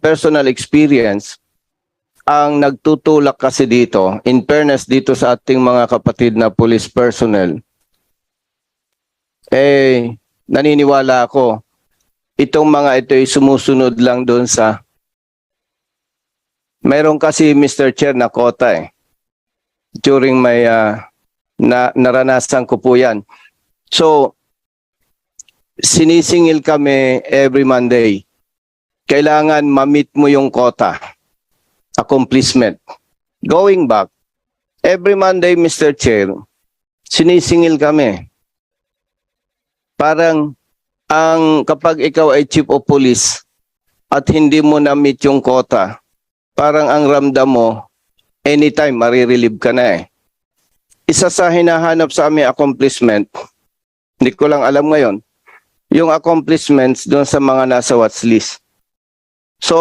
personal experience, ang nagtutulak kasi dito, in fairness dito sa ating mga kapatid na police personnel, naniniwala ako, itong mga ito ay sumusunod lang doon sa, mayroon kasi Mr. Chair na quota during my, naranasan ko po yan. So, sinisingil kami every Monday. Kailangan ma-meet mo yung quota. Accomplishment. Going back, every Monday, Mr. Chair, sinisingil kami. Parang, kapag ikaw ay chief of police at hindi mo na-meet yung quota, parang ang ramdam mo, anytime, marirelieve ka na Isa sa hinahanap sa aming accomplishment, hindi ko lang alam ngayon, yung accomplishments doon sa mga nasa watch list. So,